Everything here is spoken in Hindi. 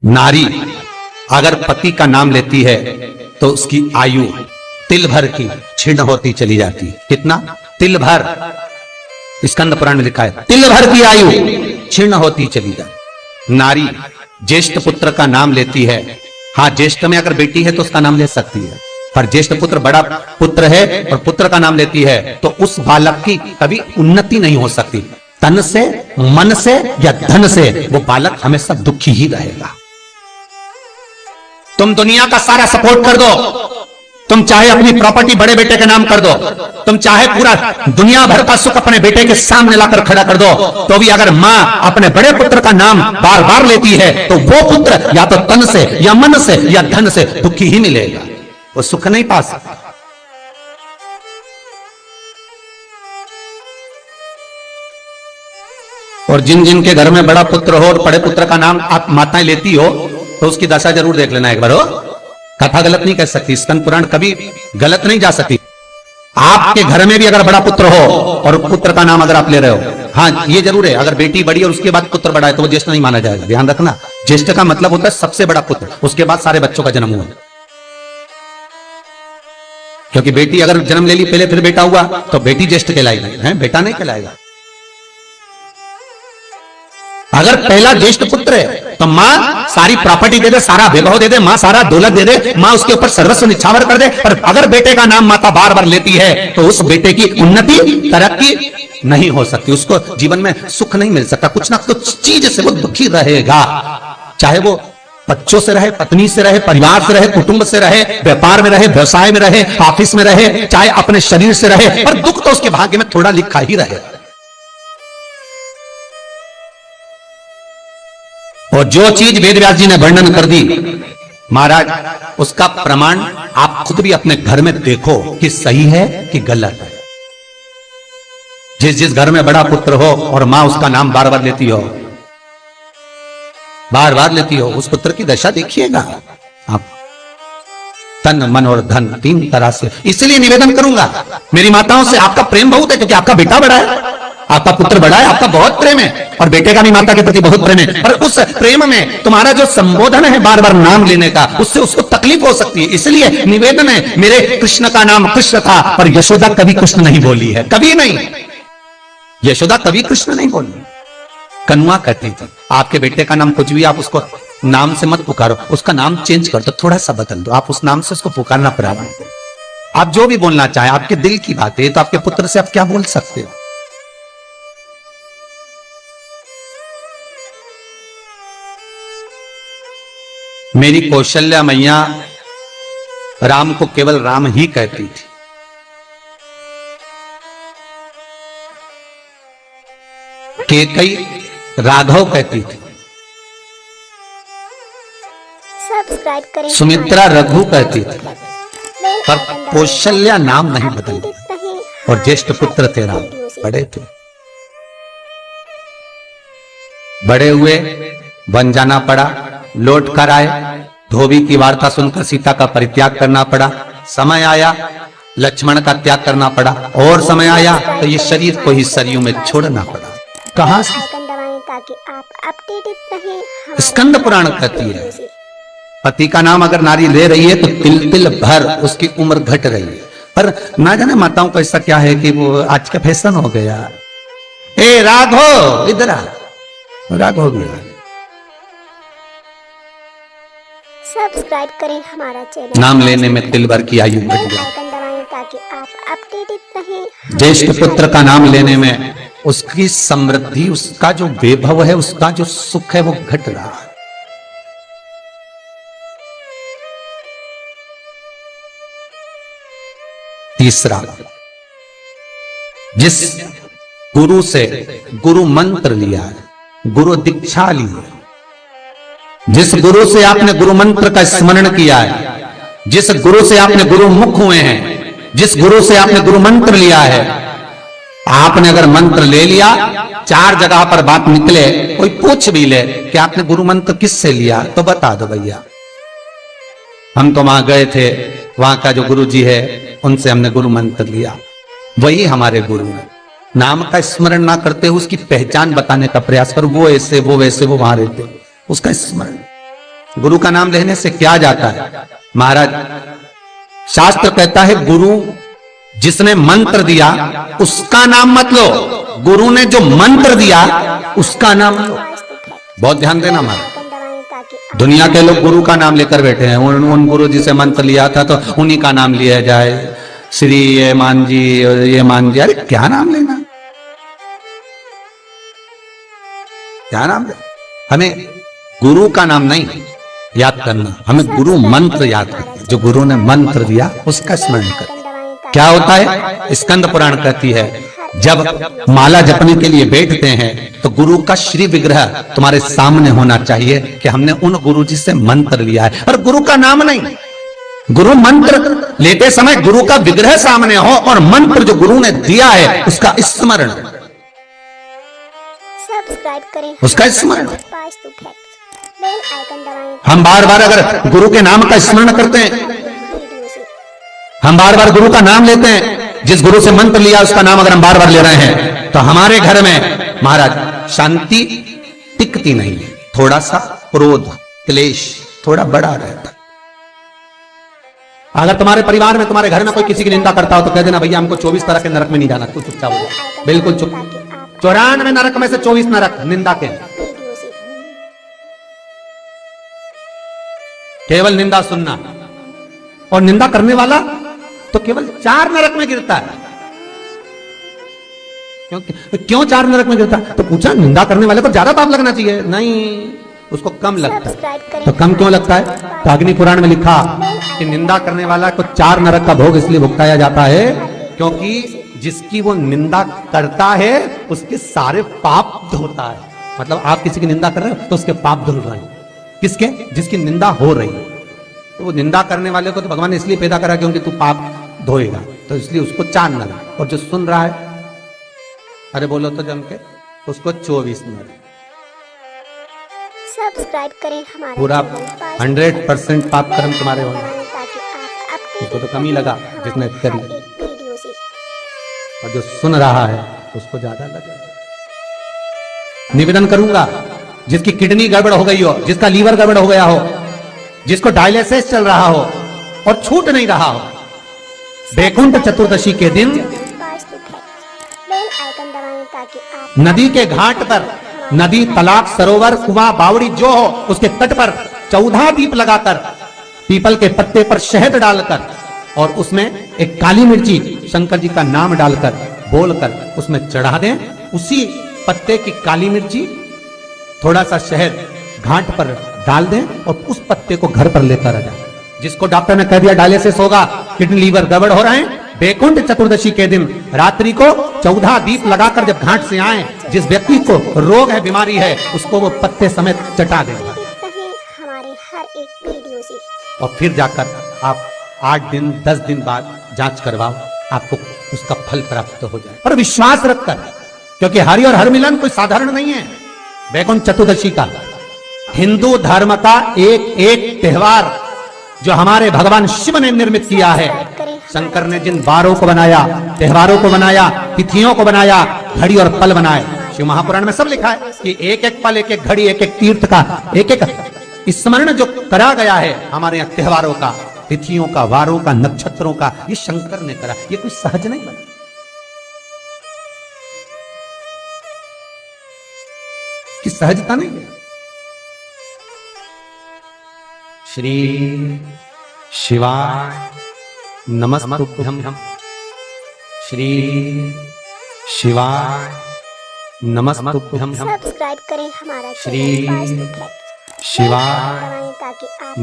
नारी अगर पति का नाम लेती है तो उसकी आयु तिल भर की क्षीण होती चली जाती है। कितना? तिल भर। स्कंद पुराण में लिखा है तिल भर की आयु क्षीण होती चली जाती। नारी ज्येष्ठ पुत्र का नाम लेती है, हाँ ज्येष्ठ में अगर बेटी है तो उसका नाम ले सकती है, पर ज्येष्ठ पुत्र बड़ा पुत्र है और पुत्र का नाम लेती है तो उस बालक की कभी उन्नति नहीं हो सकती। तन से, मन से या धन से वो बालक हमेशा दुखी ही रहेगा। तुम दुनिया का सारा सपोर्ट कर दो, तुम चाहे अपनी प्रॉपर्टी बड़े बेटे के नाम कर दो, तुम चाहे पूरा दुनिया भर का सुख अपने बेटे के सामने लाकर खड़ा कर दो, तो भी अगर मां अपने बड़े पुत्र का नाम बार बार लेती है तो वो पुत्र या तो तन से या मन से या धन से दुखी ही मिलेगा, वो सुख नहीं पा सकता। और जिन जिन के घर में बड़ा पुत्र हो और बड़े पुत्र का नाम आप माताएं लेती हो तो उसकी दशा जरूर देख लेना एक बार। हो कथा गलत नहीं कह सकती, स्कंद पुराण कभी गलत नहीं जा सकती। आपके घर में भी अगर बड़ा पुत्र हो और पुत्र का नाम अगर आप ले रहे हो, हाँ ये जरूर है अगर बेटी बड़ी और उसके बाद पुत्र बड़ा है तो वो ज्येष्ठ नहीं माना जाएगा। ध्यान रखना, ज्येष्ठ का मतलब होता है सबसे बड़ा पुत्र, उसके बाद सारे बच्चों का जन्म हुआ। क्योंकि बेटी अगर जन्म ले ली पहले फिर बेटा हुआ तो बेटी ज्येष्ठ कहलाएगी, बेटा नहीं कहलाएगा। अगर पहला ज्येष्ठ पुत्र है तो मां सारी प्रॉपर्टी दे दे, सारा वैभव दे दे, मां सारा दौलत दे दे, मां उसके ऊपर सर्वस्व निछावर कर दे, पर अगर बेटे का नाम माता बार बार लेती है तो उस बेटे की उन्नति तरक्की नहीं हो सकती, उसको जीवन में सुख नहीं मिल सकता, कुछ ना कुछ चीज से वो दुखी रहेगा। चाहे वो बच्चों से रहे, पत्नी से रहे, परिवार से रहे, कुटुंब से रहे, व्यापार में रहे, व्यवसाय में रहे, ऑफिस में रहे, चाहे अपने शरीर से रहे, पर दुख तो उसके भाग्य में थोड़ा लिखा ही रहे। और जो चीज वेद व्यास जी ने वर्णन कर दी महाराज, उसका प्रमाण आप खुद भी अपने घर में देखो कि सही है कि गलत है। जिस जिस घर में बड़ा पुत्र हो और मां उसका नाम बार बार लेती हो, बार बार लेती हो, उस पुत्र की दशा देखिएगा आप। तन, मन और धन तीन तरह से। इसलिए निवेदन करूंगा मेरी माताओं से, आपका प्रेम बहुत है क्योंकि आपका बेटा बड़ा है, आपका पुत्र बड़ा है, आपका बहुत प्रेम है और बेटे का भी माता के प्रति बहुत प्रेम है, पर उस प्रेम में तुम्हारा जो संबोधन है बार बार नाम लेने का, उससे उसको तकलीफ हो सकती है। इसलिए निवेदन है, मेरे कृष्ण का नाम कृष्ण था पर यशोदा कभी कृष्ण नहीं बोली है, कभी नहीं, यशोदा कभी कृष्ण नहीं बोली। कन्वा कहती थी आपके बेटे का नाम कुछ भी आप उसको नाम से मत पुकारो, उसका नाम चेंज कर दो, थोड़ा सा बदल दो, आप उस नाम से उसको पुकारना प्रारंभ करो। आप जो भी बोलना चाहे, आपके दिल की बात है, तो आपके पुत्र से आप क्या बोल सकते हो। मेरी कौशल्या मैया राम को केवल राम ही कहती थी। केकई राघव कहती थी, सब्सक्राइब करें। सुमित्रा रघु कहती थी, पर कौशल्या नाम नहीं बदली। और ज्येष्ठ पुत्र थे राम, बड़े थे, बड़े हुए, बन जाना पड़ा, लौट कर आए, धोबी की वार्ता सुनकर सीता का परित्याग करना पड़ा, समय आया लक्ष्मण का त्याग करना पड़ा, और समय आया तो ये शरीर को ही सरयू में छोड़ना पड़ा। कहां से? ताकि आप अपडेटेड रहें। स्कंद पुराण कहती है पति का नाम अगर नारी ले रही है तो तिल तिल भर उसकी उम्र घट रही है। पर ना जाने माताओं को ऐसा क्या है कि वो आज का फैशन हो गया, ए राघव इधर आ, राघव गया। सब्सक्राइब करें हमारा चैनल। नाम लेने में तिल भर की आयु घट गई। आइकन दबाएं ताकि आप अपडेटेड रहें। ज्येष्ठ पुत्र का नाम लेने में उसकी समृद्धि, उसका जो वैभव है, उसका जो सुख है वो घट रहा है। तीसरा, जिस गुरु से गुरु मंत्र लिया है, गुरु दीक्षा ली है, जिस गुरु से आपने गुरु मंत्र का स्मरण किया है, जिस गुरु से आपने गुरु मुख हुए हैं, जिस गुरु से आपने गुरु मंत्र लिया है, आपने अगर मंत्र ले लिया, चार जगह पर बात निकले, कोई पूछ भी ले कि आपने गुरु मंत्र किससे लिया, तो बता दो भैया हम तो वहां गए थे, वहां का जो गुरु जी है उनसे हमने गुरु मंत्र लिया, वही हमारे गुरु है। नाम का स्मरण ना करते हुए उसकी पहचान बताने का प्रयास करो, वो ऐसे वो वैसे वो वहां रहते, उसका स्मरण। गुरु का नाम लेने से क्या जाता है महाराज? शास्त्र कहता है गुरु जिसने मंत्र दिया उसका नाम मत लो, गुरु ने जो मंत्र दिया उसका नाम लो। बहुत ध्यान देना महाराज। दुनिया के लोग गुरु का नाम लेकर बैठे हैं, उन गुरु जी से मंत्र लिया था तो उन्हीं का नाम लिया जाए, श्री ये मान जी ये मान जी। अरे क्या नाम लेना, क्या नाम ले? हमें गुरु का नाम नहीं याद करना, हमें गुरु मंत्र याद करना। जो गुरु ने मंत्र दिया उसका स्मरण कर। क्या होता है? स्कंद पुराण कहती है जब माला जपने के लिए बैठते हैं तो गुरु का श्री विग्रह तुम्हारे सामने होना चाहिए कि हमने उन गुरु जी से मंत्र लिया है, और गुरु का नाम नहीं। गुरु मंत्र लेते समय गुरु का विग्रह सामने हो और मंत्र जो गुरु ने दिया है उसका स्मरण, सब्सक्राइब करें, उसका स्मरण। बेल आइकन दबाएं। हम बार बार अगर गुरु के नाम का स्मरण करते हैं, वीडियो से हम बार बार गुरु का नाम लेते हैं, जिस गुरु से मंत्र लिया उसका नाम अगर हम बार बार ले रहे हैं तो हमारे घर में महाराज शांति टिकती नहीं है। थोड़ा सा क्रोध क्लेश थोड़ा बड़ा रहता है। अगर तुम्हारे परिवार में तुम्हारे घर में कोई किसी की निंदा करता हो तो कह देना भैया हमको 24 तरह के नरक में नहीं जाना, तू चुपचाप हो जा, बिल्कुल चुप। 94 नरक में से 24 नरक निंदा के, वीडियो से केवल निंदा सुनना, और निंदा करने वाला तो केवल 4 नरक में गिरता है। क्यों 4 नरक में गिरता है? तो पूछा निंदा करने वाले को ज्यादा पाप लगना चाहिए, नहीं उसको कम लगता है। तो कम क्यों लगता है? तो अग्नि पुराण में लिखा कि निंदा करने वाला को 4 नरक का भोग इसलिए भुगताया जाता है क्योंकि जिसकी वो निंदा करता है उसके सारे पाप धोता है। मतलब आप किसी की निंदा कर रहे हो तो उसके पाप धुल रहे हैं। किसके? जिसकी निंदा हो रही है। तो वो निंदा करने वाले को तो भगवान ने इसलिए पैदा करा क्योंकि तू पाप धोएगा, तो इसलिए उसको 4 नरक, और जो सुन रहा है अरे बोलो तो जम के उसको 24 नरक। सब्सक्राइब करें हमारा पूरा चैनल, 100% पाप कर्म तुम्हारे होंगे। ताकि आप अपडेट उसको तो कम ही लगा जिसने कर लिया, वीडियो से और जो सुन रहा है उसको ज्यादा लगा। निवेदन करूंगा जिसकी किडनी गड़बड़ हो गई हो, जिसका लीवर गड़बड़ हो गया हो, जिसको डायलिसिस चल रहा हो और छूट नहीं रहा हो, बैकुंठ चतुर्दशी के दिन बेल आइकन दबाएं ताकि आप नदी के घाट पर, नदी तालाब सरोवर कुआं बावड़ी जो हो उसके तट पर 14 दीप लगाकर, पीपल के पत्ते पर शहद डालकर और उसमें एक काली मिर्ची शंकर जी का नाम डालकर बोलकर उसमें चढ़ा दें। उसी पत्ते की काली मिर्ची थोड़ा सा शहद घाट पर डाल दें और उस पत्ते को घर पर लेकर आ जाए। जिसको डॉक्टर ने कह दिया डायलिसिस होगा, किडनी लीवर गड़बड़ हो रहे हैं, बैकुंठ चतुर्दशी के दिन रात्रि को 14 दीप लगाकर जब घाट से आए, जिस व्यक्ति को रोग है बीमारी है उसको वो पत्ते समेत चटा देगा। हमारे हर एक वीडियो से और फिर जाकर आप 8 दिन 10 दिन बाद जांच करवाओ, आपको उसका फल प्राप्त हो जाए। और विश्वास रखकर, क्योंकि हरि और हर मिलन कोई साधारण नहीं है। बैकुंठ चतुर्दशी का हिंदू धर्म का एक त्योहार जो हमारे भगवान शिव ने निर्मित किया है। शंकर ने जिन वारों को बनाया, त्योहारों को बनाया, तिथियों को बनाया, घड़ी और पल बनाए, शिव महापुराण में सब लिखा है कि एक एक पल, एक एक घड़ी, एक एक तीर्थ का एक एक स्मरण जो करा गया है हमारे यहाँ त्योहारों का, तिथियों का, वारों का, नक्षत्रों का, ये शंकर ने करा। ये कोई सहज नहीं बना, कि सहजता नहीं है। श्री शिवाय नमस्तुभ्यं, श्री शिवाय नमस्तुभ्यं, सब्सक्राइब करें हमारा श्री चैनल, शिवाय दबाएं ताकि आप